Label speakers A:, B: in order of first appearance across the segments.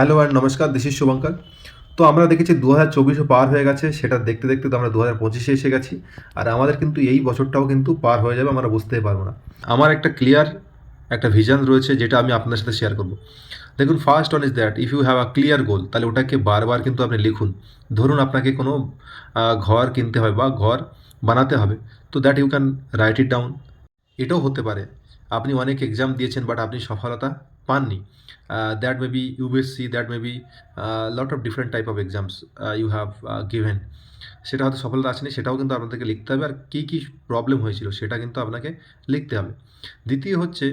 A: Hello and নমস্কার, this is Shubhankar. তো আমরা দেখেছি 2024ও পার হয়ে গেছে, সেটা দেখতে দেখতে তো আমরা 2025-এ এসে গেছি। আর আমাদের কিন্তু এই বছরটাও কিন্তু পার হয়ে যাবে, আমরা বুঝতেই পারবো না। আমার একটা ক্লিয়ার একটা ভিশন রয়েছে, যেটা আমি আপনার সাথে শেয়ার করব। দেখুন, first one is that if you have a clear goal, তাহলে ওটাকে বারবার কিন্তু আপনি লিখুন। ধরুন আপনাকে কোনো ঘর কিনতে হবে বা ঘর বানাতে হবে, তো that you can write it down. এটাও হতে পারে আপনি অনেক এক্সাম দিয়েছেন বাট আপনি সফলতা পাননি। That may be UPSC, that may be lot of different type of exams you have given. সেটা হয়তো সফলতা আসেনি, সেটাও কিন্তু আপনাদেরকে লিখতে হবে। আর কী কী প্রবলেম হয়েছিল সেটা কিন্তু আপনাকে লিখতে হবে। দ্বিতীয় হচ্ছে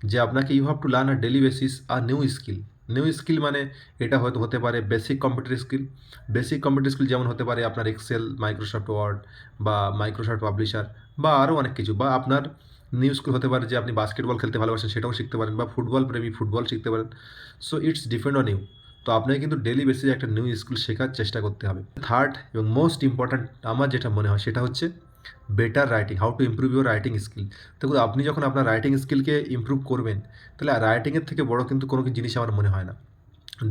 A: যে আপনাকে you have to learn a daily basis আর নিউ স্কিল। নিউ স্কিল মানে এটা হয়তো হতে পারে basic computer skill. Basic computer skill যেমন হতে পারে আপনার এক্সেল, মাইক্রোসফট ওয়ার্ড বা মাইক্রোসফট পাবলিশার বা আরও অনেক কিছু। বা আপনার নিউ স্কিল হতে পারে যে আপনি বাস্কেটবল খেলতে ভালোবাসেন, সেটাও শিখতে পারেন, বা ফুটবল প্রেমী ফুটবল শিখতে পারেন। So it's depend on you. তো আপনাকে কিন্তু ডেলি বেসিসে একটা নিউ স্কিল শেখার চেষ্টা করতে হবে। থার্ড এবং মোস্ট ইম্পর্ট্যান্ট আমার যেটা মনে হয় সেটা হচ্ছে better writing, how to improve your writing skill. দেখুন, আপনি যখন আপনার রাইটিং স্কিলকে ইমপ্রুভ করবেন, তাহলে রাইটিংয়ের থেকে বড় কিন্তু কোনো জিনিস আমার মনে হয় না।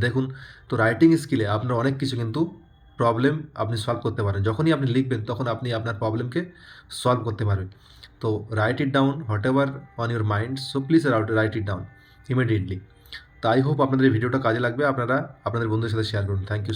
A: দেখুন, তো রাইটিং স্কিলে আপনার অনেক কিছু কিন্তু প্রবলেম আপনি সলভ করতে পারেন। যখনই আপনি লিখবেন তখন আপনি আপনার প্রবলেমকে সলভ করতে পারবেন। তো right it down what ever on your mind, so please write it down immediately. তো আই হোপ আপনাদের এই ভিডিওটা কাজে লাগবে। আপনারা আপনাদের বন্ধুদের সাথে শেয়ার করুন। Thank you.